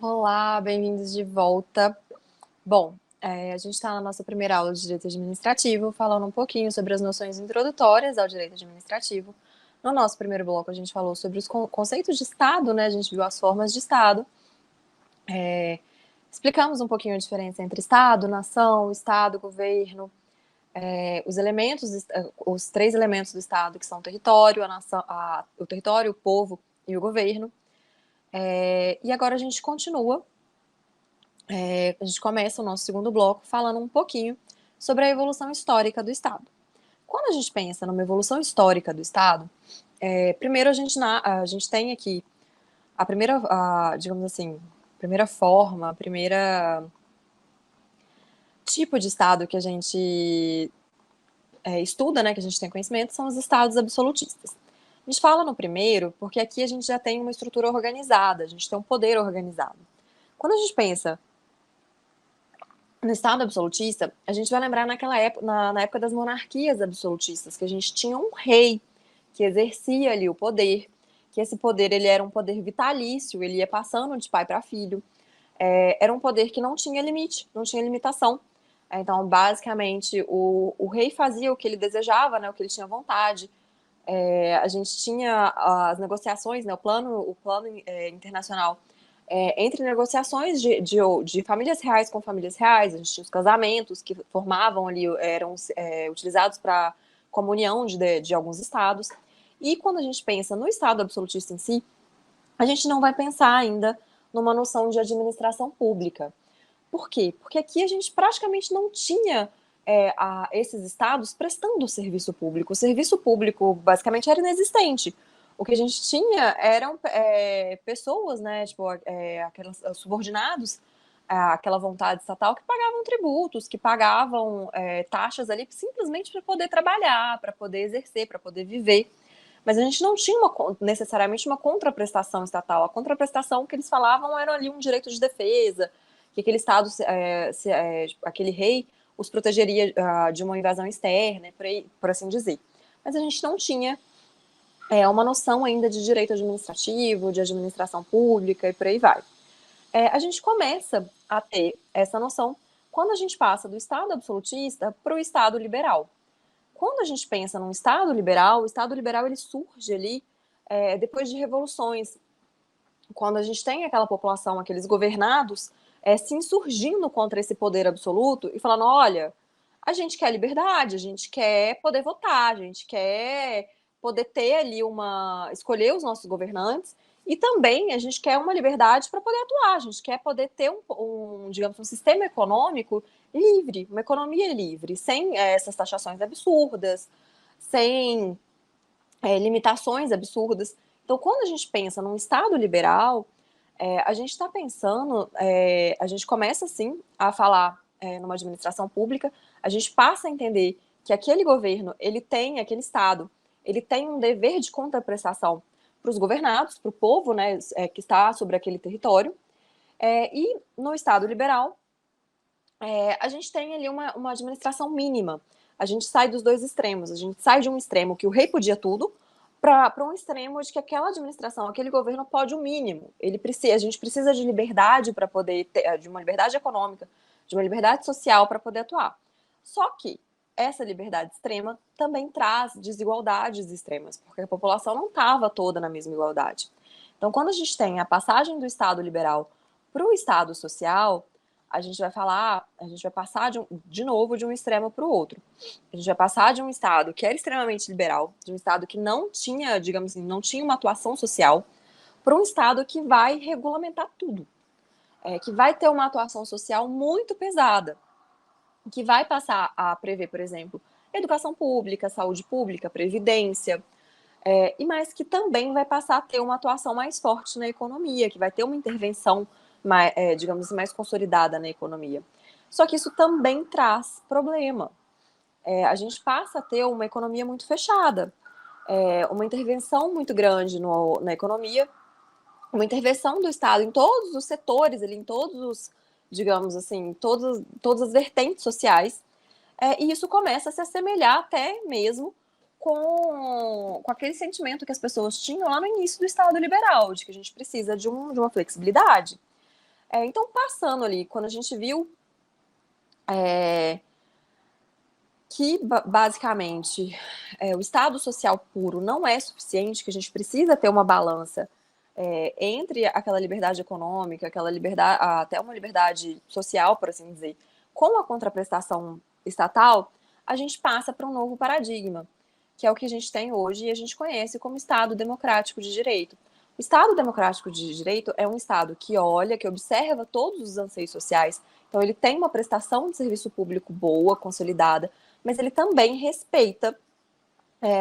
Olá, bem-vindos de volta. Bom, a gente está na nossa primeira aula de Direito Administrativo, falando um pouquinho sobre as noções introdutórias ao Direito Administrativo. No nosso primeiro bloco, a gente falou sobre os conceitos de Estado, né? A gente viu as formas de Estado. Explicamos um pouquinho a diferença entre Estado, nação, Estado, governo, os três elementos do Estado, que são o território, a nação, o território, o povo e o governo. E agora a gente continua. A gente começa o nosso segundo bloco falando um pouquinho sobre a evolução histórica do Estado. Quando a gente pensa numa evolução histórica do Estado, primeiro a gente tem aqui a primeira, digamos assim, primeira forma, a primeira tipo de Estado que a gente estuda, né, que a gente tem conhecimento, são os Estados absolutistas. A gente fala no primeiro porque aqui a gente já tem uma estrutura organizada, a gente tem um poder organizado. Quando a gente pensa no Estado absolutista, a gente vai lembrar naquela época, na época das monarquias absolutistas, que a gente tinha um rei que exercia ali o poder, que esse poder ele era um poder vitalício, ele ia passando de pai para filho, era um poder que não tinha limite, não tinha limitação. Então, basicamente, o rei fazia o que ele desejava, né, o que ele tinha vontade. A gente tinha as negociações, né, o plano internacional entre negociações de famílias reais com famílias reais. A gente tinha os casamentos que formavam ali, eram utilizados para comunhão de alguns estados. E quando a gente pensa no Estado absolutista em si, a gente não vai pensar ainda numa noção de administração pública. Por quê? Porque aqui a gente praticamente não tinha esses estados prestando serviço público. O serviço público, basicamente, era inexistente. O que a gente tinha eram pessoas, né, tipo, aqueles subordinados àquela vontade estatal que pagavam tributos, que pagavam taxas ali simplesmente para poder trabalhar, para poder exercer, para poder viver. Mas a gente não tinha necessariamente uma contraprestação estatal. A contraprestação que eles falavam era ali um direito de defesa, que aquele Estado, aquele rei, os protegeria de uma invasão externa, por assim dizer. Mas a gente não tinha uma noção ainda de direito administrativo, de administração pública e por aí vai. A gente começa a ter essa noção quando a gente passa do Estado absolutista para o Estado liberal. Quando a gente pensa num Estado liberal, o Estado liberal ele surge ali depois de revoluções, quando a gente tem aquela população, aqueles governados, se insurgindo contra esse poder absoluto e falando, olha, a gente quer liberdade, a gente quer poder votar, a gente quer poder ter ali escolher os nossos governantes, e também a gente quer uma liberdade para poder atuar, a gente quer poder ter digamos, um sistema econômico livre, uma economia livre, sem essas taxações absurdas, sem limitações absurdas. Então, quando a gente pensa num Estado liberal, a gente está pensando, a gente começa, sim, a falar numa administração pública, a gente passa a entender que aquele governo, aquele Estado, ele tem um dever de contraprestação para os governados, para o povo, né, que está sobre aquele território, e no Estado liberal, a gente tem ali uma administração mínima. A gente sai dos dois extremos, a gente sai de um extremo que o rei podia tudo, para um extremo de que aquela administração, aquele governo pode o mínimo. A gente precisa de liberdade para poder ter, de uma liberdade econômica, de uma liberdade social para poder atuar. Só que essa liberdade extrema também traz desigualdades extremas, porque a população não estava toda na mesma igualdade. Então, quando a gente tem a passagem do Estado liberal para o Estado social, a gente vai passar de novo de um extremo para o outro. A gente vai passar de um Estado que era extremamente liberal, de um Estado que não tinha, digamos assim, não tinha uma atuação social, para um Estado que vai regulamentar tudo, que vai ter uma atuação social muito pesada, que vai passar a prever, por exemplo, educação pública, saúde pública, previdência, e mais que também vai passar a ter uma atuação mais forte na economia, que vai ter uma intervenção digamos assim, mais consolidada na economia. Só que isso também traz problema. A gente passa a ter uma economia muito fechada, uma intervenção muito grande na economia, uma intervenção do Estado em todos os setores, ali, em todos os, digamos assim, todas as vertentes sociais, e isso começa a se assemelhar até mesmo com aquele sentimento que as pessoas tinham lá no início do Estado liberal, de que a gente precisa de uma flexibilidade. Então, passando ali, quando a gente viu que, basicamente, o Estado social puro não é suficiente, que a gente precisa ter uma balança entre aquela liberdade econômica, aquela liberdade, até uma liberdade social, por assim dizer, com a contraprestação estatal, a gente passa para um novo paradigma, que é o que a gente tem hoje e a gente conhece como Estado democrático de direito. O Estado democrático de direito é um Estado que olha, que observa todos os anseios sociais, então ele tem uma prestação de serviço público boa, consolidada, mas ele também respeita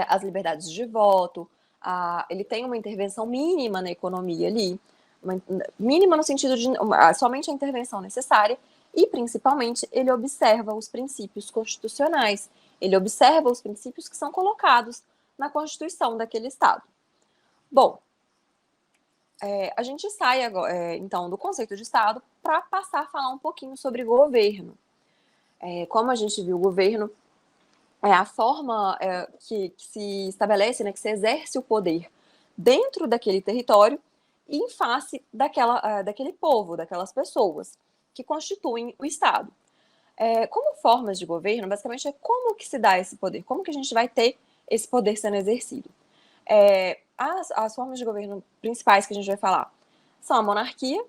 as liberdades de voto, ele tem uma intervenção mínima na economia ali, mínima no sentido de somente a intervenção necessária, e principalmente ele observa os princípios constitucionais, ele observa os princípios que são colocados na Constituição daquele Estado. Bom, a gente sai agora, então, do conceito de Estado para passar a falar um pouquinho sobre governo. Como a gente viu, o governo é a forma que se estabelece, né, que se exerce o poder dentro daquele território e em face daquele povo, daquelas pessoas que constituem o Estado. Como formas de governo, basicamente, é como que se dá esse poder, como que a gente vai ter esse poder sendo exercido. As formas de governo principais que a gente vai falar são a monarquia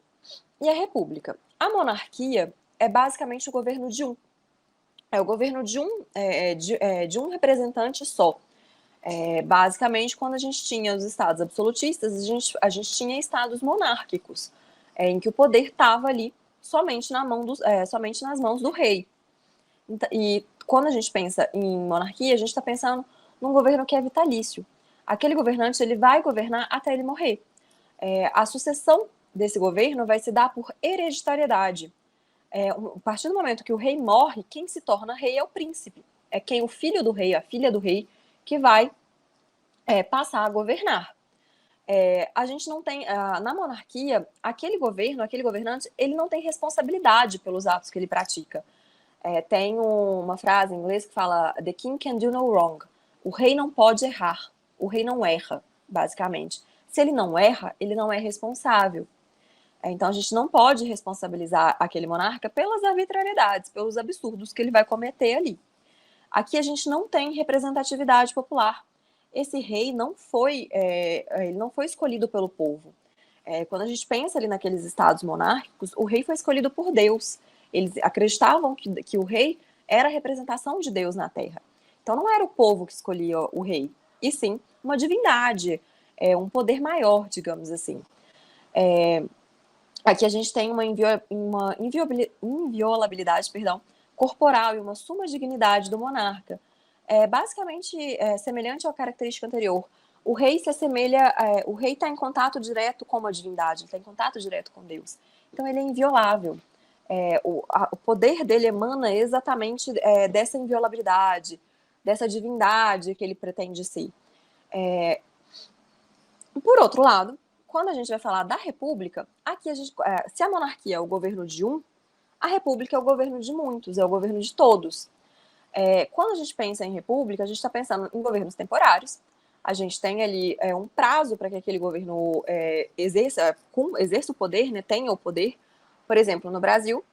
e a república. A monarquia é basicamente o governo de um. É o governo de um representante só. Basicamente, quando a gente tinha os estados absolutistas, a gente tinha estados monárquicos, em que o poder estava ali somente nas mãos do rei. E quando a gente pensa em monarquia, a gente está pensando num governo que é vitalício. Aquele governante ele vai governar até ele morrer. A sucessão desse governo vai se dar por hereditariedade. A partir do momento que o rei morre, quem se torna rei é o príncipe. É quem o filho do rei, a filha do rei, que vai passar a governar. A gente não tem, na monarquia, aquele governante, ele não tem responsabilidade pelos atos que ele pratica. Tem uma frase em inglês que fala "The king can do no wrong". O rei não pode errar. O rei não erra, basicamente. Se ele não erra, ele não é responsável. Então, a gente não pode responsabilizar aquele monarca pelas arbitrariedades, pelos absurdos que ele vai cometer ali. Aqui a gente não tem representatividade popular. Esse rei ele não foi escolhido pelo povo. Quando a gente pensa ali naqueles estados monárquicos, o rei foi escolhido por Deus. Eles acreditavam que o rei era a representação de Deus na Terra. Então, não era o povo que escolhia o rei, e sim uma divindade, um poder maior, digamos assim. Aqui a gente tem uma inviolabilidade, corporal e uma suma dignidade do monarca. Basicamente semelhante à característica anterior. O rei está em contato direto com a divindade, está em contato direto com Deus. Então ele é inviolável. O poder dele emana exatamente dessa inviolabilidade, dessa divindade que ele pretende ser. Por outro lado, quando a gente vai falar da república, aqui se a monarquia é o governo de um, a república é o governo de muitos, é o governo de todos. Quando a gente pensa em república, a gente está pensando em governos temporários. A gente tem ali um prazo para que aquele governo exerça o poder, né, tenha o poder. Por exemplo, no Brasil,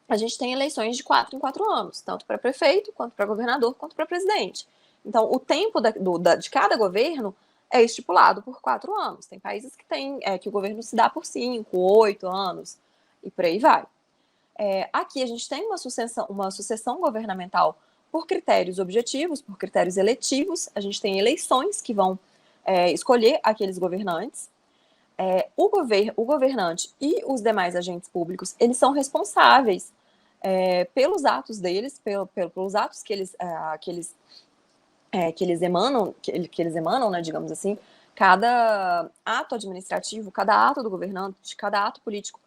a gente tem eleições de 4 em 4 anos, tanto para prefeito, quanto para governador, quanto para presidente. Então, o tempo de cada governo é estipulado por 4 anos. Tem países que que o governo se dá por 5, 8 anos, e por aí vai. Aqui a gente tem uma sucessão governamental por critérios objetivos, por critérios eletivos. A gente tem eleições que vão escolher aqueles governantes. O governante e os demais agentes públicos, eles são responsáveis pelos atos deles, pelos atos que eles emanam, né, digamos assim. Cada ato administrativo, cada ato do governante, cada ato político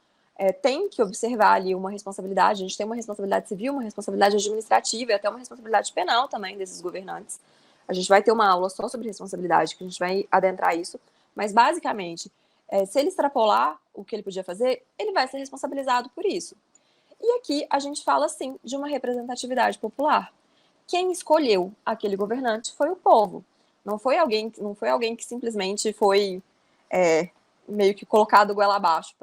tem que observar ali uma responsabilidade. A gente tem uma responsabilidade civil, uma responsabilidade administrativa e até uma responsabilidade penal também desses governantes. A gente vai ter uma aula só sobre responsabilidade, que a gente vai adentrar isso, mas basicamente, se ele extrapolar o que ele podia fazer, ele vai ser responsabilizado por isso. E aqui a gente fala, sim, de uma representatividade popular. Quem escolheu aquele governante foi o povo. Não foi alguém que simplesmente foi meio que colocado goela abaixo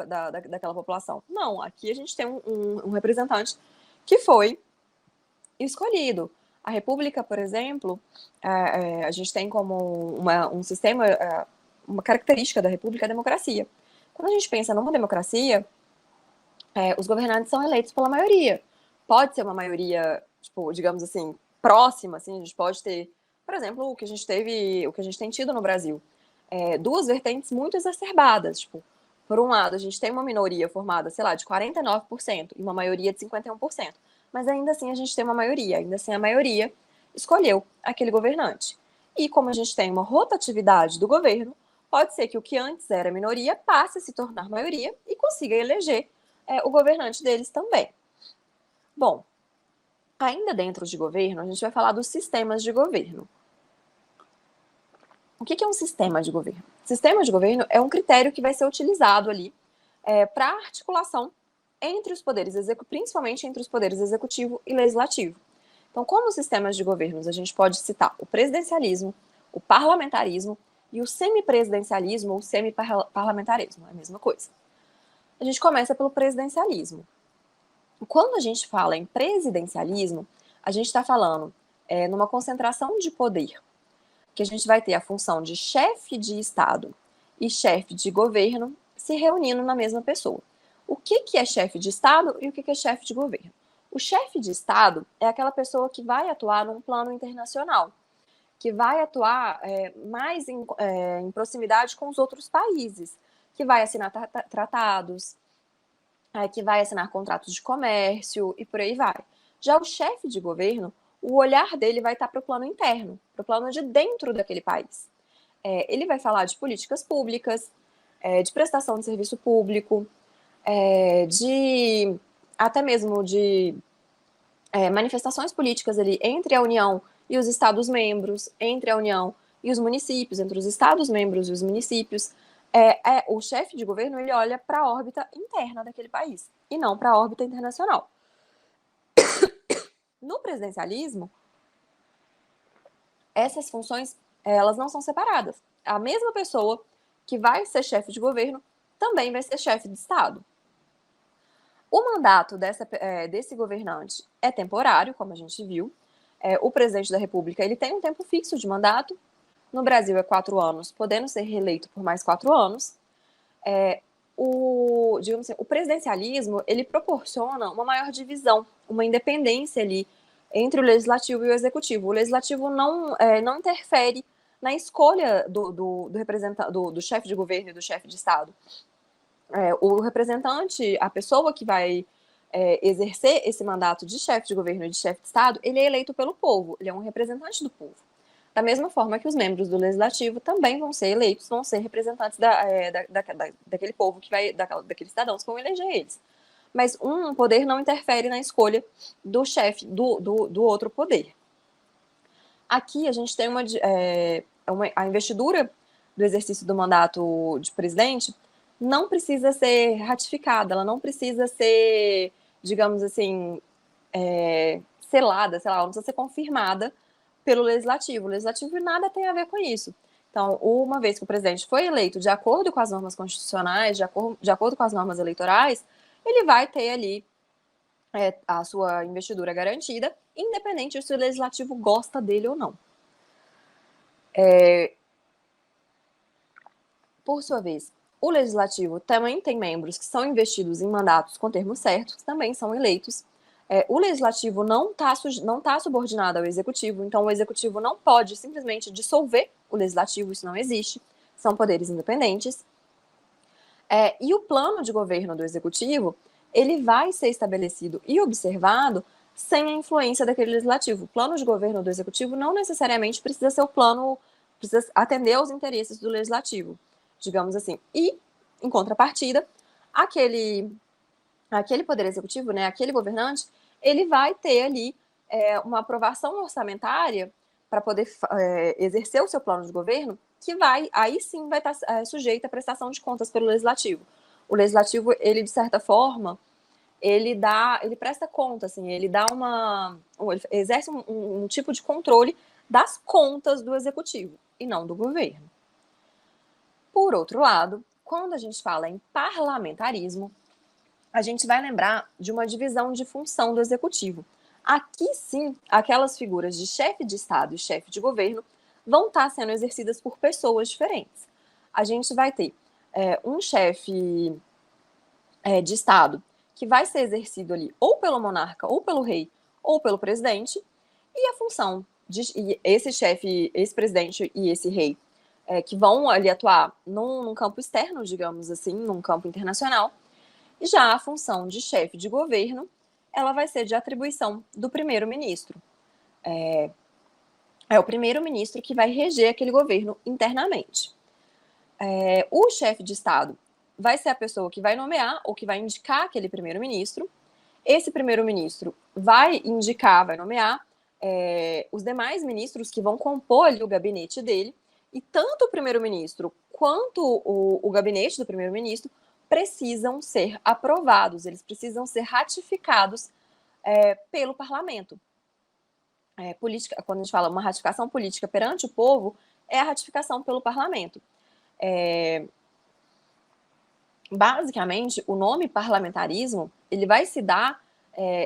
daquela população. Não, aqui a gente tem um representante que foi escolhido. A República, por exemplo, a gente tem como um sistema, uma característica da República a democracia. Quando a gente pensa numa democracia, os governantes são eleitos pela maioria. Pode ser uma maioria, tipo, digamos assim, próxima, assim, a gente pode ter, por exemplo, o que a gente tem tido no Brasil, duas vertentes muito exacerbadas, tipo, por um lado, a gente tem uma minoria formada, sei lá, de 49% e uma maioria de 51%, mas ainda assim a gente tem uma maioria, ainda assim a maioria escolheu aquele governante. E como a gente tem uma rotatividade do governo, pode ser que o que antes era minoria passe a se tornar maioria e consiga eleger o governante deles também. Bom, ainda dentro de governo, a gente vai falar dos sistemas de governo. O que é um sistema de governo? Sistema de governo é um critério que vai ser utilizado ali para articulação entre os poderes executivos, principalmente entre os poderes executivo e legislativo. Então, como sistemas de governos, a gente pode citar o presidencialismo, o parlamentarismo e o semipresidencialismo ou semiparlamentarismo, é a mesma coisa. A gente começa pelo presidencialismo. Quando a gente fala em presidencialismo, a gente está falando numa concentração de poder, que a gente vai ter a função de chefe de Estado e chefe de governo se reunindo na mesma pessoa. O que é chefe de Estado e o que é chefe de governo? O chefe de Estado é aquela pessoa que vai atuar num plano internacional, que vai atuar mais em proximidade com os outros países, que vai assinar tratados, que vai assinar contratos de comércio e por aí vai. Já o chefe de governo, o olhar dele vai estar para o plano interno, para o plano de dentro daquele país. Ele vai falar de políticas públicas, de prestação de serviço público, até mesmo de manifestações políticas ali entre a União e os Estados-membros, entre a União e os municípios, entre os Estados-membros e os municípios. O chefe de governo, ele olha para a órbita interna daquele país e não para a órbita internacional. No presidencialismo, essas funções, elas não são separadas. A mesma pessoa que vai ser chefe de governo também vai ser chefe de Estado. O mandato desse governante é temporário, como a gente viu. O presidente da República, ele tem um tempo fixo de mandato. No Brasil é 4 anos, podendo ser reeleito por mais 4 anos. Digamos assim, o presidencialismo, ele proporciona uma maior divisão, uma independência ali entre o legislativo e o executivo. O legislativo não interfere na escolha do chefe de governo e do chefe de Estado. O representante, a pessoa que vai exercer esse mandato de chefe de governo e de chefe de Estado, ele é eleito pelo povo, ele é um representante do povo. Da mesma forma que os membros do legislativo também vão ser eleitos, vão ser representantes daquele povo daqueles cidadãos que vão eleger eles. Mas um poder não interfere na escolha do chefe do outro poder. Aqui a gente tem a investidura do exercício do mandato de presidente não precisa ser ratificada, ela não precisa ser, digamos assim, selada, sei lá, ela não precisa ser confirmada pelo legislativo. O legislativo nada tem a ver com isso. Então, uma vez que o presidente foi eleito de acordo com as normas constitucionais, de acordo com as normas eleitorais, ele vai ter ali a sua investidura garantida, independente se o legislativo gosta dele ou não. Por sua vez, o legislativo também tem membros que são investidos em mandatos com termos certos, também são eleitos. O legislativo não tá subordinado ao executivo, então o executivo não pode simplesmente dissolver o legislativo, isso não existe, são poderes independentes. E o plano de governo do executivo, ele vai ser estabelecido e observado sem a influência daquele legislativo. O plano de governo do executivo não necessariamente precisa ser precisa atender aos interesses do legislativo, digamos assim. E, em contrapartida, aquele poder executivo, né, aquele governante, ele vai ter ali uma aprovação orçamentária para poder exercer o seu plano de governo, que aí sim vai estar sujeito à prestação de contas pelo legislativo. O legislativo, ele, de certa forma, ele presta conta, assim, ele exerce um tipo de controle das contas do executivo, e não do governo. Por outro lado, quando a gente fala em parlamentarismo, a gente vai lembrar de uma divisão de função do executivo. Aqui sim, aquelas figuras de chefe de Estado e chefe de governo vão estar sendo exercidas por pessoas diferentes. A gente vai ter um chefe de Estado que vai ser exercido ali ou pelo monarca, ou pelo rei, ou pelo presidente, e a função de esse chefe, esse presidente e esse rei, que vão ali atuar num campo externo, digamos assim, num campo internacional. E já a função de chefe de governo, ela vai ser de atribuição do primeiro-ministro. É o primeiro-ministro que vai reger aquele governo internamente. O chefe de Estado vai ser a pessoa que vai nomear ou que vai indicar aquele primeiro-ministro. Esse primeiro-ministro vai indicar, vai nomear os demais ministros que vão compor ali o gabinete dele. E tanto o primeiro-ministro quanto o gabinete do primeiro-ministro precisam ser aprovados, eles precisam ser ratificados pelo parlamento. Política, quando a gente fala uma ratificação política perante o povo, é a ratificação pelo parlamento. Basicamente, o nome parlamentarismo, ele vai se dar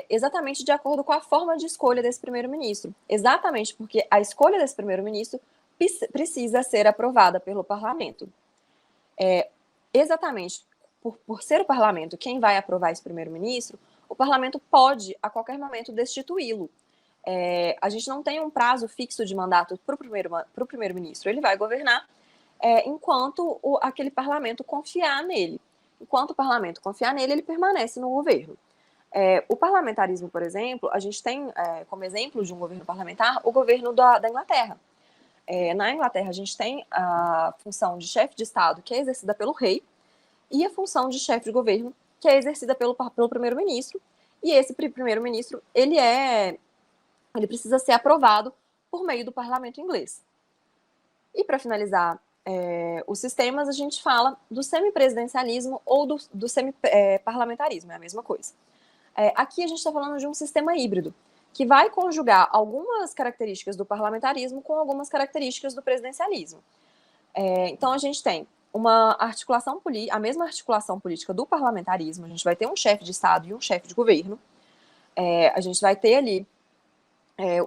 exatamente de acordo com a forma de escolha desse primeiro-ministro. Exatamente porque a escolha desse primeiro-ministro precisa ser aprovada pelo parlamento. Exatamente por ser o parlamento quem vai aprovar esse primeiro-ministro, o parlamento pode, a qualquer momento, destituí-lo. A gente não tem um prazo fixo de mandato para o primeiro-ministro. Ele vai governar enquanto aquele parlamento confiar nele. Enquanto o parlamento confiar nele, ele permanece no governo. O parlamentarismo, por exemplo, a gente tem como exemplo de um governo parlamentar o governo da Inglaterra. Na Inglaterra, a gente tem a função de chefe de Estado, que é exercida pelo rei, e a função de chefe de governo, que é exercida pelo primeiro-ministro. E esse primeiro-ministro, ele precisa ser aprovado por meio do parlamento inglês. E para finalizar os sistemas, a gente fala do semipresidencialismo ou do semiparlamentarismo, é a mesma coisa. Aqui a gente está falando de um sistema híbrido, que vai conjugar algumas características do parlamentarismo com algumas características do presidencialismo. Então a gente tem a mesma articulação política do parlamentarismo, a gente vai ter um chefe de Estado e um chefe de governo, a gente vai ter ali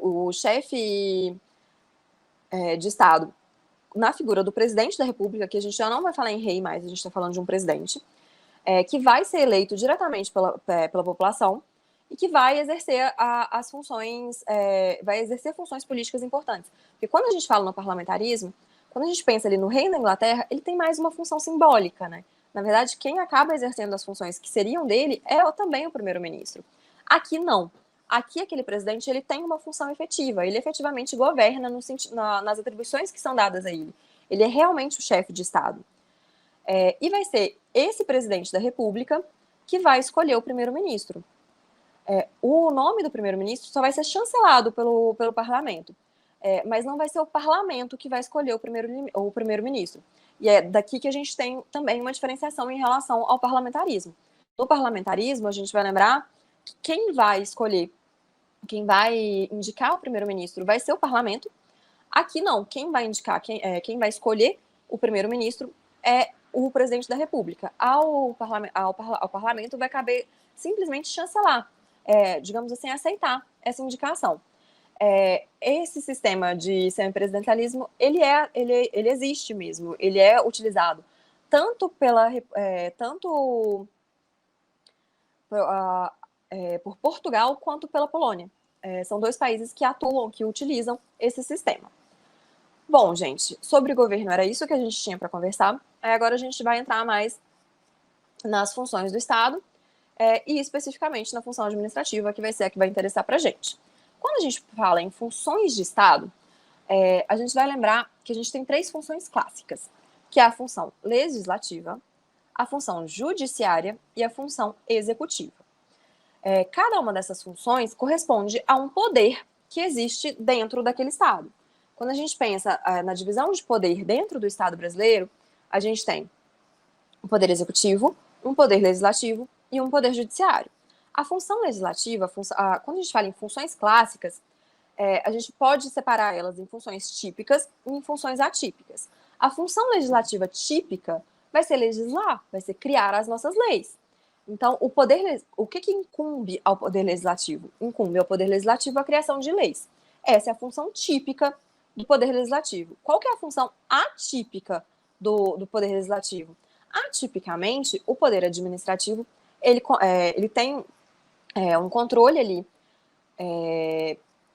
o chefe de Estado na figura do presidente da República, que a gente já não vai falar em rei mais, a gente está falando de um presidente, que vai ser eleito diretamente pela população e que vai exercer as funções, vai exercer funções políticas importantes. Porque quando a gente fala no parlamentarismo, quando a gente pensa ali no rei da Inglaterra, ele tem mais uma função simbólica, né? Na verdade, quem acaba exercendo as funções que seriam dele é também o primeiro-ministro. Aqui não. Aqui aquele presidente ele tem uma função efetiva, ele efetivamente governa nas atribuições que são dadas a ele. Ele é realmente o chefe de Estado. E vai ser esse presidente da República que vai escolher o primeiro-ministro. O nome do primeiro-ministro só vai ser chancelado pelo parlamento, mas não vai ser o parlamento que vai escolher o primeiro-ministro. E é daqui que a gente tem também uma diferenciação em relação ao parlamentarismo. No parlamentarismo, a gente vai lembrar que quem vai escolher, quem vai indicar o primeiro-ministro vai ser o parlamento. Aqui não, quem vai indicar, quem vai escolher o primeiro-ministro é o presidente da República. Ao parlamento vai caber simplesmente chancelar, digamos assim, aceitar essa indicação. Esse sistema de semipresidencialismo, ele existe mesmo, ele é utilizado tanto por Portugal quanto pela Polônia. São dois países que atuam, que utilizam esse sistema. Bom, gente, sobre governo era isso que a gente tinha para conversar. Agora a gente vai entrar mais nas funções do Estado e especificamente na função administrativa, que vai ser a que vai interessar para a gente. Quando a gente fala em funções de Estado, a gente vai lembrar que a gente tem 3 funções clássicas, que é a função legislativa, a função judiciária e a função executiva. Cada uma dessas funções corresponde a um poder que existe dentro daquele Estado. Quando a gente pensa na divisão de poder dentro do Estado brasileiro, a gente tem um poder executivo, um poder legislativo e um poder judiciário. A função legislativa, quando a gente fala em funções clássicas, a gente pode separar elas em funções típicas e em funções atípicas. A função legislativa típica Vai ser legislar, vai ser criar as nossas leis. Então, o que incumbe ao Poder Legislativo? Incumbe ao Poder Legislativo a criação de leis. Essa é a função típica do Poder Legislativo. Qual que é a função atípica do Poder Legislativo? Atipicamente, o Poder Administrativo, ele tem um controle ali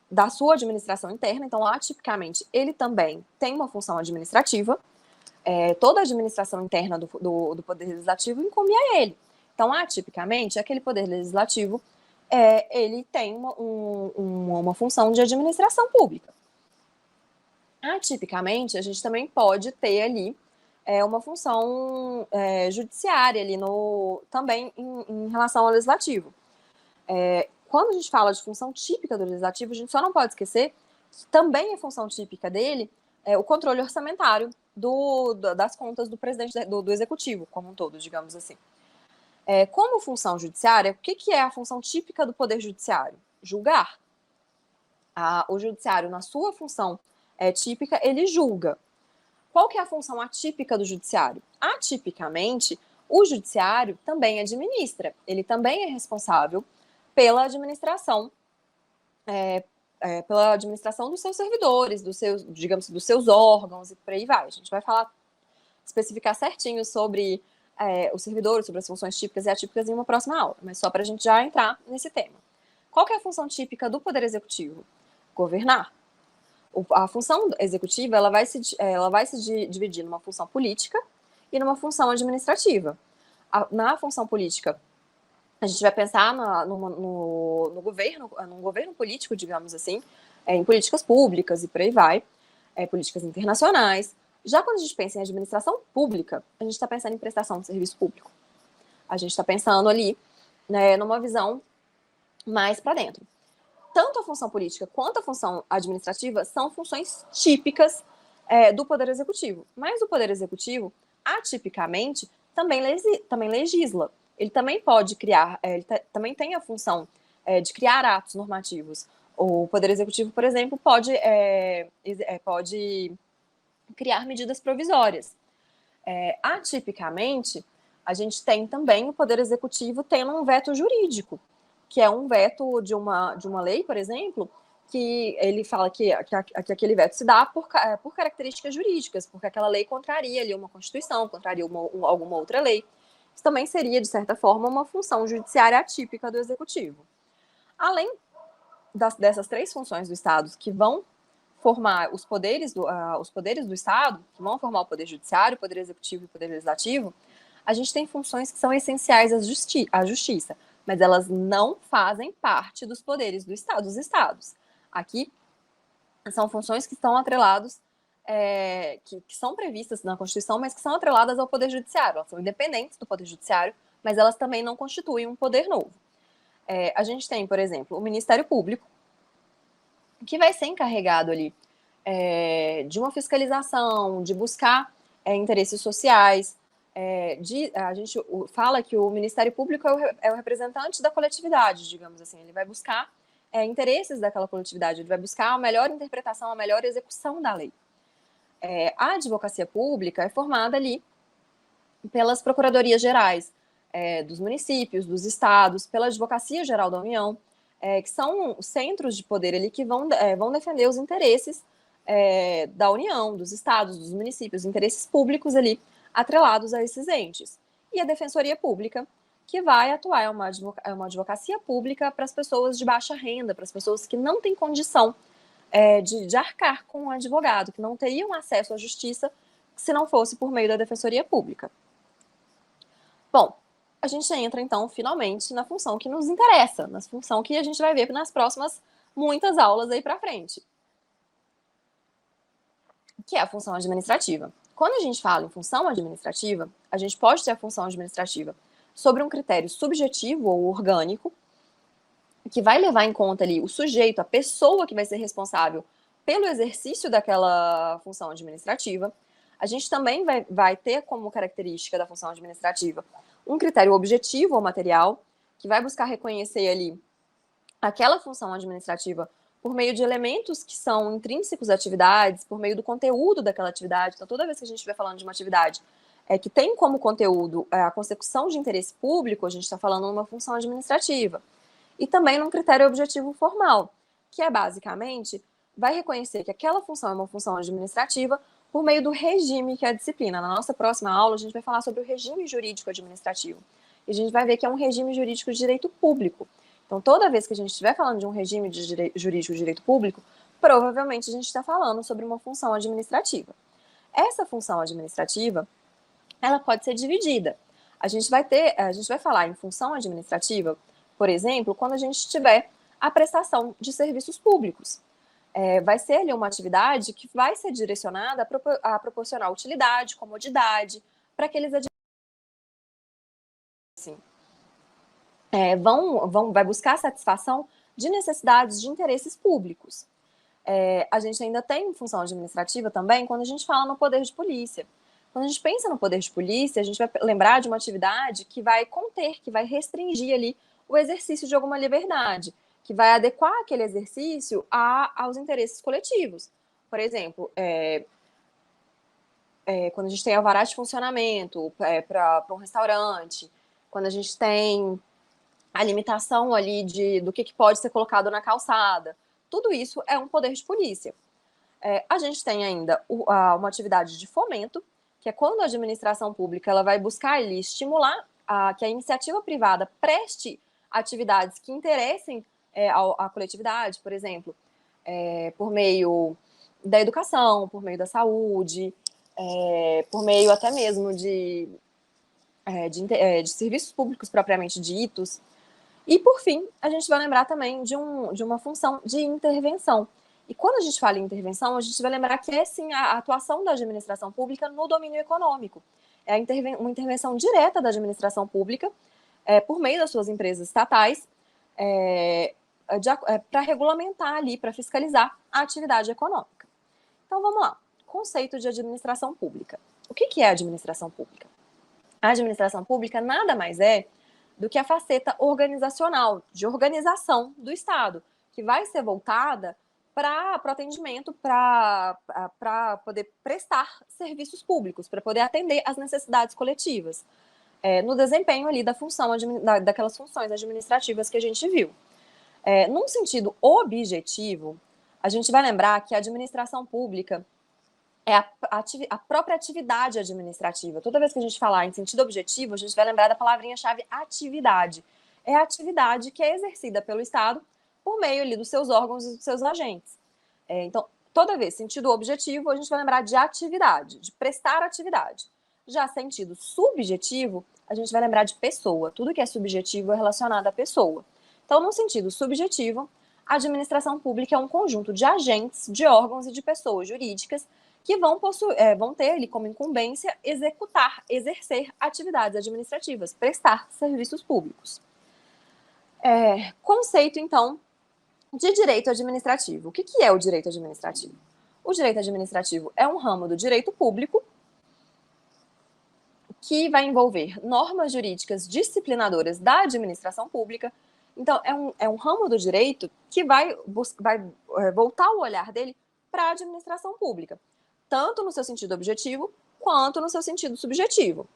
da sua administração interna, então, atipicamente, ele também tem uma função administrativa. Toda a administração interna do Poder Legislativo incumbe a ele. Então, atipicamente, aquele Poder Legislativo, ele tem uma função de administração pública. Atipicamente, a gente também pode ter ali uma função judiciária ali também em relação ao Legislativo. Quando a gente fala de função típica do Legislativo, a gente só não pode esquecer que também é função típica dele o controle orçamentário das contas do presidente do Executivo, como um todo, digamos assim. Como função judiciária, o que é a função típica do Poder Judiciário? Julgar. O Judiciário, na sua função típica, ele julga. Qual que é a função atípica do Judiciário? Atipicamente, o Judiciário também administra. Ele também é responsável pela administração dos seus servidores, dos seus órgãos e por aí vai. A gente vai especificar certinho sobre os servidores, sobre as funções típicas e atípicas em uma próxima aula, mas só para a gente já entrar nesse tema. Qual que é a função típica do Poder Executivo? Governar. A função executiva ela vai se dividir numa função política e numa função administrativa. Na função política, a gente vai pensar num governo político, digamos assim, em políticas públicas e por aí vai, políticas internacionais. Já quando a gente pensa em administração pública, a gente está pensando em prestação de serviço público. A gente está pensando ali numa visão mais para dentro. Tanto a função política quanto a função administrativa são funções típicas do Poder Executivo. Mas o Poder Executivo, atipicamente, também legisla. Ele também pode criar, também tem a função de criar atos normativos. O Poder Executivo, por exemplo, pode criar medidas provisórias. Atipicamente, a gente tem também o Poder Executivo tendo um veto jurídico, que é um veto de uma lei, por exemplo, que ele fala que aquele veto se dá por características jurídicas, porque aquela lei contraria ali uma Constituição, contraria alguma outra lei. Isso também seria, de certa forma, uma função judiciária atípica do Executivo. Além dessas três funções do Estado que vão formar os poderes do Estado, que vão formar o Poder Judiciário, o Poder Executivo e o Poder Legislativo, a gente tem funções que são essenciais à Justiça, mas elas não fazem parte dos poderes dos Estados. Aqui são funções que estão atreladas, que são previstas na Constituição, mas que são atreladas ao Poder Judiciário. Elas são independentes do Poder Judiciário, mas elas também não constituem um poder novo. A gente tem, por exemplo, o Ministério Público, que vai ser encarregado ali de uma fiscalização, de buscar interesses sociais. A gente fala que o Ministério Público é o representante da coletividade, digamos assim. Ele vai buscar interesses daquela coletividade, ele vai buscar a melhor interpretação, a melhor execução da lei. A advocacia pública é formada ali pelas procuradorias gerais dos municípios, dos estados, pela Advocacia Geral da União, que são centros de poder ali que vão defender os interesses da União, dos estados, dos municípios, interesses públicos ali atrelados a esses entes. E a Defensoria Pública, que vai atuar, é uma advocacia pública para as pessoas de baixa renda, para as pessoas que não têm condição de arcar com um advogado, que não teriam acesso à justiça se não fosse por meio da Defensoria Pública. Bom, a gente entra, então, finalmente, na função que nos interessa, na função que a gente vai ver nas próximas muitas aulas aí para frente, que é a função administrativa. Quando a gente fala em função administrativa, a gente pode ter a função administrativa sobre um critério subjetivo ou orgânico, que vai levar em conta ali o sujeito, a pessoa que vai ser responsável pelo exercício daquela função administrativa. A gente também vai ter como característica da função administrativa um critério objetivo ou material, que vai buscar reconhecer ali aquela função administrativa por meio de elementos que são intrínsecos à atividade, por meio do conteúdo daquela atividade. Então, toda vez que a gente estiver falando de uma atividade, que tem como conteúdo a consecução de interesse público, a gente está falando numa função administrativa. E também num critério objetivo formal, que é basicamente, vai reconhecer que aquela função é uma função administrativa por meio do regime que é a disciplina. Na nossa próxima aula, a gente vai falar sobre o regime jurídico administrativo. E a gente vai ver que é um regime jurídico de direito público. Então, toda vez que a gente estiver falando de um regime jurídico de direito público, provavelmente a gente está falando sobre uma função administrativa. Essa função administrativa, ela pode ser dividida. A gente vai falar em função administrativa, por exemplo, quando a gente tiver a prestação de serviços públicos. Vai ser ali uma atividade que vai ser direcionada a proporcionar utilidade, comodidade, para aqueles assim, vai buscar satisfação de necessidades de interesses públicos. A gente ainda tem função administrativa também quando a gente fala no poder de polícia. Quando a gente pensa no poder de polícia, a gente vai lembrar de uma atividade que vai conter, que vai restringir ali o exercício de alguma liberdade, que vai adequar aquele exercício aos interesses coletivos. Por exemplo, quando a gente tem alvará de funcionamento para um restaurante, quando a gente tem a limitação ali do que pode ser colocado na calçada, tudo isso é um poder de polícia. A gente tem ainda uma atividade de fomento, que é quando a administração pública ela vai buscar ali estimular que a iniciativa privada preste atividades que interessem à coletividade, por exemplo, por meio da educação, por meio da saúde, por meio até mesmo de serviços públicos propriamente ditos. E, por fim, a gente vai lembrar também de uma função de intervenção. E quando a gente fala em intervenção, a gente vai lembrar que é, sim, a atuação da administração pública no domínio econômico. É uma intervenção direta da administração pública, por meio das suas empresas estatais, para regulamentar ali, para fiscalizar a atividade econômica. Então, vamos lá. Conceito de administração pública. O que é administração pública? A administração pública nada mais é do que a faceta organizacional, de organização do Estado, que vai ser voltada para o atendimento, para poder prestar serviços públicos, para poder atender às necessidades coletivas, no desempenho ali daquelas funções administrativas que a gente viu. Num sentido objetivo, a gente vai lembrar que a administração pública é a própria atividade administrativa. Toda vez que a gente falar em sentido objetivo, a gente vai lembrar da palavrinha-chave atividade. É a atividade que é exercida pelo Estado por meio ali dos seus órgãos e dos seus agentes. Então, toda vez, sentido objetivo, a gente vai lembrar de atividade, de prestar atividade. Já sentido subjetivo, a gente vai lembrar de pessoa. Tudo que é subjetivo é relacionado à pessoa. Então, no sentido subjetivo, a administração pública é um conjunto de agentes, de órgãos e de pessoas jurídicas que vão ter ali como incumbência exercer atividades administrativas, prestar serviços públicos. Conceito, então, de direito administrativo. O que é o direito administrativo? O direito administrativo é um ramo do direito público que vai envolver normas jurídicas disciplinadoras da administração pública. Então, é um ramo do direito que vai voltar o olhar dele para a administração pública, tanto no seu sentido objetivo, quanto no seu sentido subjetivo.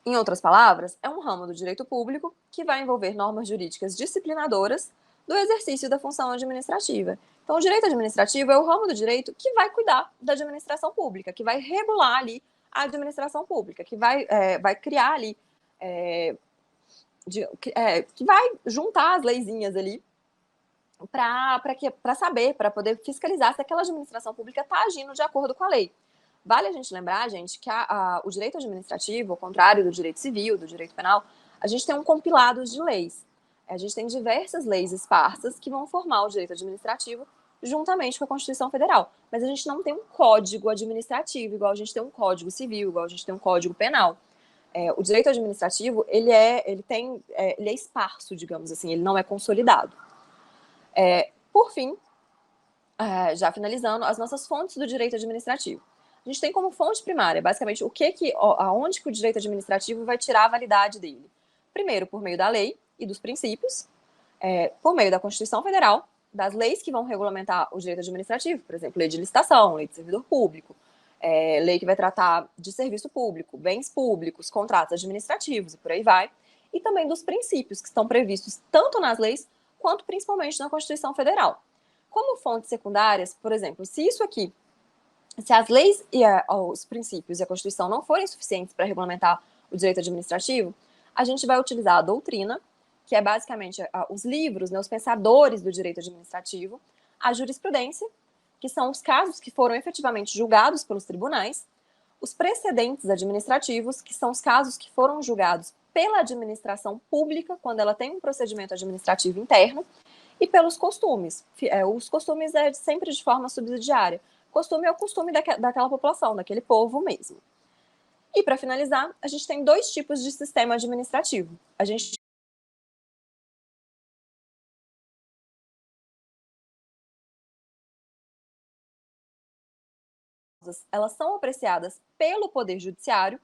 Em outras palavras, é um ramo do direito público que vai envolver normas jurídicas disciplinadoras do exercício da função administrativa. Então, o direito administrativo é o ramo do direito que vai cuidar da administração pública, que vai regular ali a administração pública, que vai criar ali, que vai juntar as leizinhas ali para saber, para poder fiscalizar se aquela administração pública está agindo de acordo com a lei. Vale a gente lembrar, gente, que o direito administrativo, ao contrário do direito civil, do direito penal, a gente tem um compilado de leis. A gente tem diversas leis esparsas que vão formar o direito administrativo juntamente com a Constituição Federal. Mas a gente não tem um código administrativo, igual a gente tem um código civil, igual a gente tem um código penal. O direito administrativo, ele é esparso, digamos assim, ele não é consolidado. Por fim, já finalizando, as nossas fontes do direito administrativo. A gente tem como fonte primária, basicamente, aonde que o direito administrativo vai tirar a validade dele. Primeiro, por meio da lei e dos princípios, por meio da Constituição Federal, das leis que vão regulamentar o direito administrativo, por exemplo, lei de licitação, lei de servidor público, lei que vai tratar de serviço público, bens públicos, contratos administrativos e por aí vai, e também dos princípios que estão previstos tanto nas leis quanto principalmente na Constituição Federal. Como fontes secundárias, por exemplo, se as leis e os princípios e a Constituição não forem suficientes para regulamentar o direito administrativo, a gente vai utilizar a doutrina, que é basicamente os livros, né, os pensadores do direito administrativo, a jurisprudência, que são os casos que foram efetivamente julgados pelos tribunais, os precedentes administrativos, que são os casos que foram julgados pela administração pública, quando ela tem um procedimento administrativo interno, e pelos costumes. Os costumes é sempre de forma subsidiária. Costume é o costume daquela população, daquele povo mesmo. E, para finalizar, a gente tem 2 tipos de sistema administrativo. A gente elas são apreciadas pelo Poder Judiciário,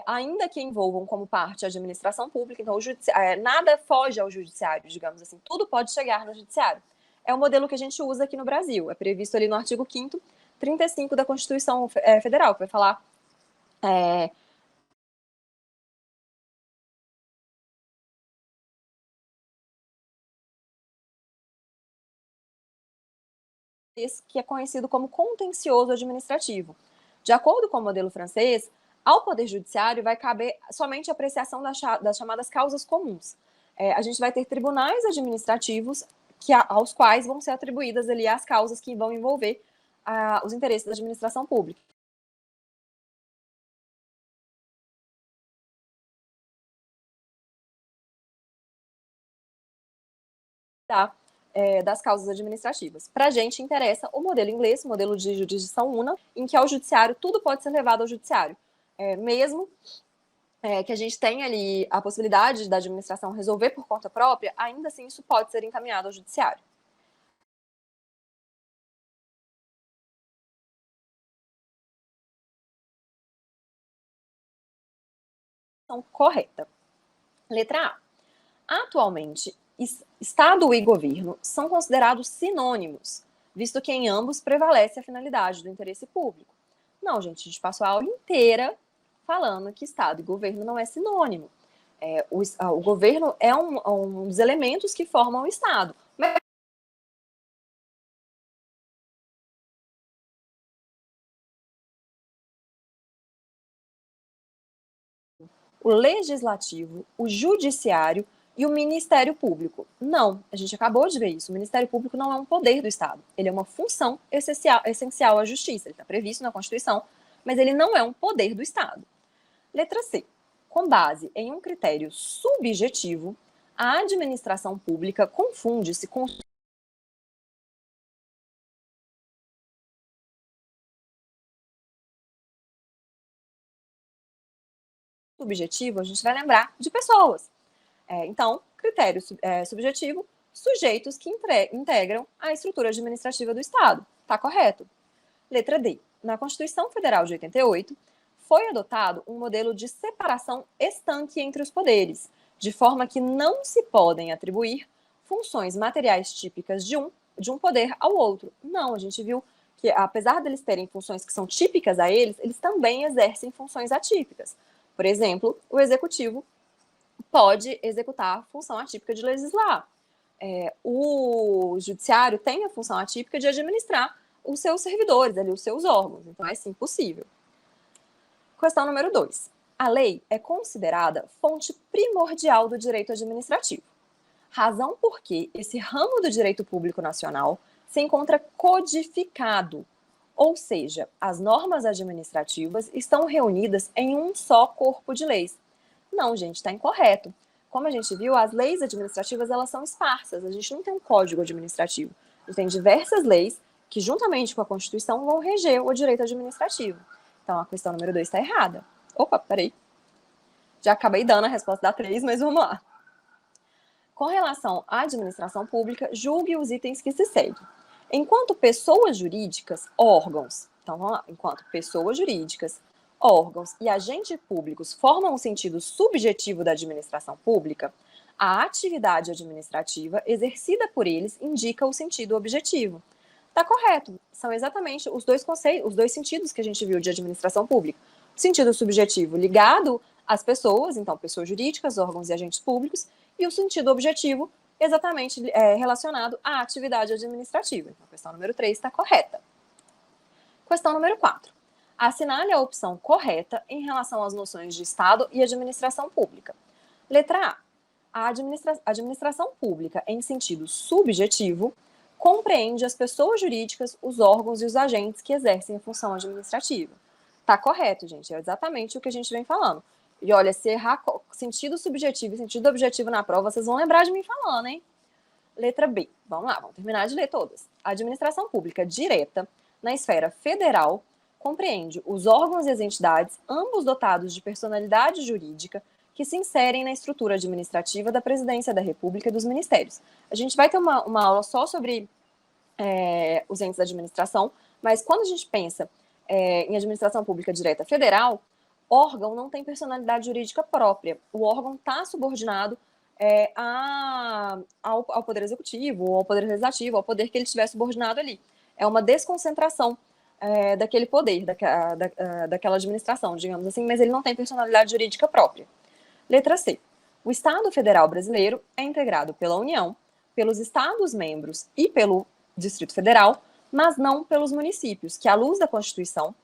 ainda que envolvam como parte a administração pública, então nada foge ao Judiciário, digamos assim, tudo pode chegar no Judiciário. É o modelo que a gente usa aqui no Brasil, é previsto ali no artigo 5º, 35 da Constituição Federal, que vai falar que é conhecido como contencioso administrativo. De acordo com o modelo francês, ao Poder Judiciário vai caber somente a apreciação das chamadas causas comuns. A gente vai ter tribunais administrativos aos quais vão ser atribuídas ali as causas que vão envolver os interesses da administração pública. Das causas administrativas. Para a gente interessa o modelo inglês, o modelo de jurisdição una, em que ao judiciário tudo pode ser levado ao judiciário. Mesmo que a gente tenha ali a possibilidade da administração resolver por conta própria, ainda assim isso pode ser encaminhado ao judiciário. Então, correta. Letra A. Atualmente, Estado e governo são considerados sinônimos, visto que em ambos prevalece a finalidade do interesse público. Não, gente, a gente passou a aula inteira falando que Estado e governo não é sinônimo. O governo é um dos elementos que formam o Estado. Mas o legislativo, o judiciário e o Ministério Público. Não, a gente acabou de ver isso. O Ministério Público não é um poder do Estado. Ele é uma função essencial à justiça. Ele está previsto na Constituição, mas ele não é um poder do Estado. Letra C. Com base em um critério subjetivo, a administração pública confunde-se com subjetivo, a gente vai lembrar de pessoas. Então, critério subjetivo, sujeitos que integram a estrutura administrativa do Estado. Está correto? Letra D. Na Constituição Federal de 88, foi adotado um modelo de separação estanque entre os poderes, de forma que não se podem atribuir funções materiais típicas de um poder ao outro. Não, a gente viu que, apesar deles terem funções que são típicas a eles, eles também exercem funções atípicas. Por exemplo, o executivo pode executar a função atípica de legislar. O judiciário tem a função atípica de administrar os seus servidores, ali, os seus órgãos. Então, é sim possível. Questão número 2. A lei é considerada fonte primordial do direito administrativo. Razão por que esse ramo do direito público nacional se encontra codificado, ou seja, as normas administrativas estão reunidas em um só corpo de leis. Não, gente, está incorreto. Como a gente viu, as leis administrativas elas são esparsas, a gente não tem um código administrativo. A gente tem diversas leis que, juntamente com a Constituição, vão reger o direito administrativo. Então, a questão número 2 está errada. Opa, peraí. Já acabei dando a resposta da 3, mas vamos lá. Com relação à administração pública, julgue os itens que se seguem. Enquanto pessoas jurídicas, órgãos, então vamos lá, enquanto pessoas jurídicas, órgãos e agentes públicos formam o sentido subjetivo da administração pública, a atividade administrativa exercida por eles indica o sentido objetivo. Tá correto. São exatamente os dois conceitos, os dois sentidos que a gente viu de administração pública. O sentido subjetivo ligado às pessoas, então pessoas jurídicas, órgãos e agentes públicos, e o sentido objetivo exatamente relacionado à atividade administrativa. Então, a questão número 3 está correta. Questão número 4. Assinale a opção correta em relação às noções de Estado e administração pública. Letra A. A administração pública, em sentido subjetivo, compreende as pessoas jurídicas, os órgãos e os agentes que exercem a função administrativa. Tá correto, gente. É exatamente o que a gente vem falando. E olha, se errar sentido subjetivo e sentido objetivo na prova, vocês vão lembrar de mim falando, hein? Letra B. Vamos lá, vamos terminar de ler todas. A administração pública direta, na esfera federal, compreende os órgãos e as entidades, ambos dotados de personalidade jurídica, que se inserem na estrutura administrativa da Presidência da República e dos Ministérios. A gente vai ter uma aula só sobre os entes da administração, mas quando a gente pensa em administração pública direta federal, órgão não tem personalidade jurídica própria. O órgão está subordinado ao Poder Executivo, ao Poder Legislativo, ao poder que ele estiver subordinado ali. É uma desconcentração daquele poder, daquela administração, digamos assim, mas ele não tem personalidade jurídica própria. Letra C. O Estado Federal Brasileiro é integrado pela União, pelos Estados-membros e pelo Distrito Federal, mas não pelos municípios, que, à luz da Constituição,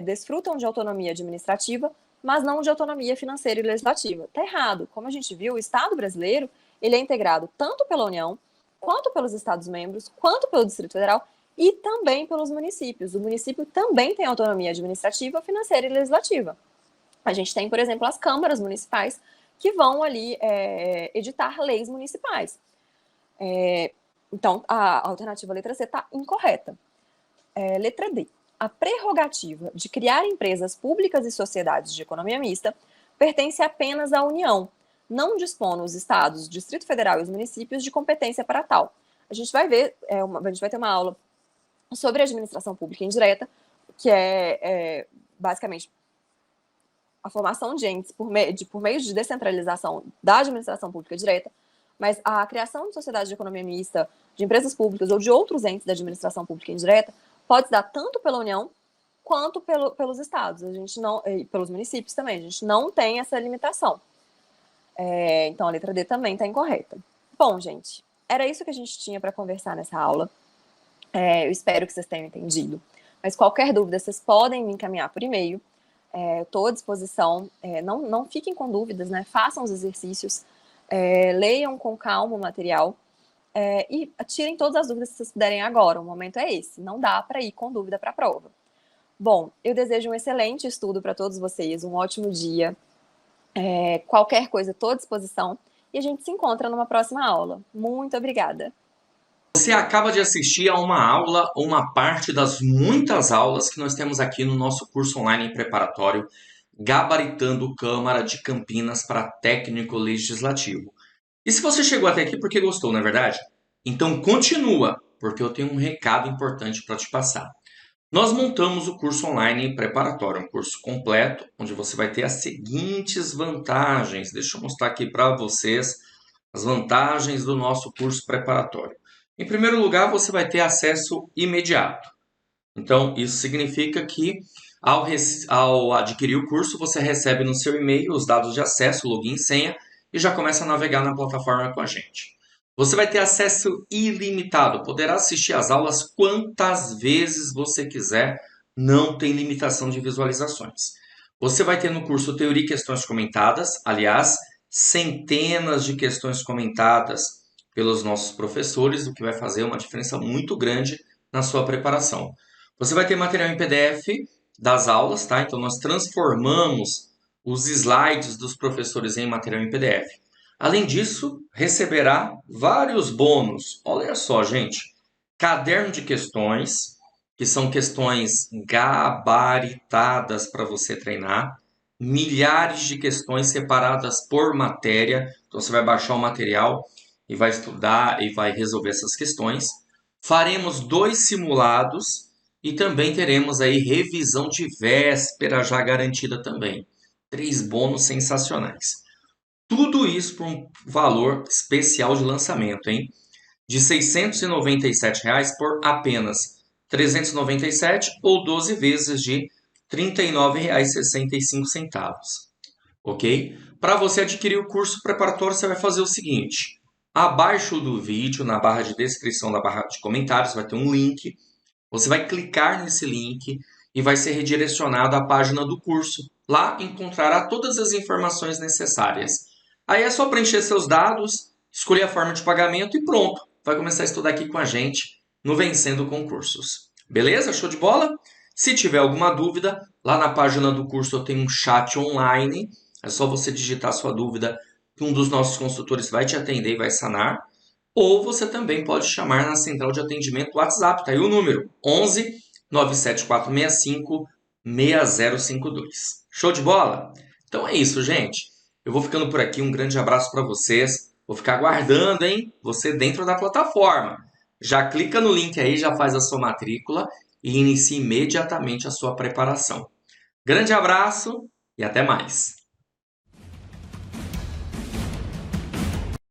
desfrutam de autonomia administrativa, mas não de autonomia financeira e legislativa. Está errado. Como a gente viu, o Estado brasileiro ele é integrado tanto pela União, quanto pelos Estados-membros, quanto pelo Distrito Federal e também pelos municípios. O município também tem autonomia administrativa, financeira e legislativa. A gente tem, por exemplo, as câmaras municipais que vão ali editar leis municipais. Então, a alternativa letra C está incorreta. Letra D. A prerrogativa de criar empresas públicas e sociedades de economia mista pertence apenas à União. Não dispõe os estados, o Distrito Federal e os municípios de competência para tal. A gente vai ver, a gente vai ter uma aula sobre administração pública indireta, que é basicamente a formação de entes por meio de descentralização da administração pública direta, mas a criação de sociedades de economia mista, de empresas públicas ou de outros entes da administração pública indireta pode se dar tanto pela União quanto pelos estados. A gente não, e pelos municípios também. A gente não tem essa limitação. Então, a letra D também está incorreta. Bom, gente, era isso que a gente tinha para conversar nessa aula. Eu espero que vocês tenham entendido. Mas qualquer dúvida, vocês podem me encaminhar por e-mail. Estou à disposição. Não fiquem com dúvidas, né? Façam os exercícios. Leiam com calma o material. E tirem todas as dúvidas que vocês puderem agora. O momento é esse. Não dá para ir com dúvida para a prova. Bom, eu desejo um excelente estudo para todos vocês. Um ótimo dia. Qualquer coisa, estou à disposição. E a gente se encontra numa próxima aula. Muito obrigada. Você acaba de assistir a uma aula ou uma parte das muitas aulas que nós temos aqui no nosso curso online preparatório Gabaritando Câmara de Campinas para Técnico Legislativo. E se você chegou até aqui porque gostou, não é verdade? Então continua, porque eu tenho um recado importante para te passar. Nós montamos o curso online preparatório, um curso completo, onde você vai ter as seguintes vantagens. Deixa eu mostrar aqui para vocês as vantagens do nosso curso preparatório. Em primeiro lugar, você vai ter acesso imediato. Então, isso significa que ao adquirir o curso, você recebe no seu e-mail os dados de acesso, login e senha, e já começa a navegar na plataforma com a gente. Você vai ter acesso ilimitado, poderá assistir às aulas quantas vezes você quiser, não tem limitação de visualizações. Você vai ter no curso Teoria e Questões Comentadas, aliás, centenas de questões comentadas pelos nossos professores, o que vai fazer uma diferença muito grande na sua preparação. Você vai ter material em PDF das aulas, tá? Então nós transformamos os slides dos professores em material em PDF. Além disso, receberá vários bônus. Olha só, gente. Caderno de questões, que são questões gabaritadas para você treinar. Milhares de questões separadas por matéria. Então você vai baixar o material e vai estudar e vai resolver essas questões. Faremos 2 simulados e também teremos aí revisão de véspera já garantida também. 3 bônus sensacionais. Tudo isso por um valor especial de lançamento, hein? de R$ 697 por apenas R$ 397 ou 12 vezes de R$ 39,65. Ok? Para você adquirir o curso preparatório, você vai fazer o seguinte. Abaixo do vídeo, na barra de descrição, na barra de comentários, vai ter um link. Você vai clicar nesse link e vai ser redirecionado à página do curso. Lá encontrará todas as informações necessárias. Aí é só preencher seus dados, escolher a forma de pagamento e pronto. Vai começar a estudar aqui com a gente no Vencendo Concursos. Beleza? Show de bola? Se tiver alguma dúvida, lá na página do curso eu tenho um chat online. É só você digitar sua dúvida que um dos nossos consultores vai te atender e vai sanar. Ou você também pode chamar na central de atendimento do WhatsApp. Tá aí o número 11 97465 6052. Show de bola? Então é isso, gente. Eu vou ficando por aqui. Um grande abraço para vocês. Vou ficar aguardando, hein? Você dentro da plataforma. Já clica no link aí, já faz a sua matrícula e inicie imediatamente a sua preparação. Grande abraço e até mais.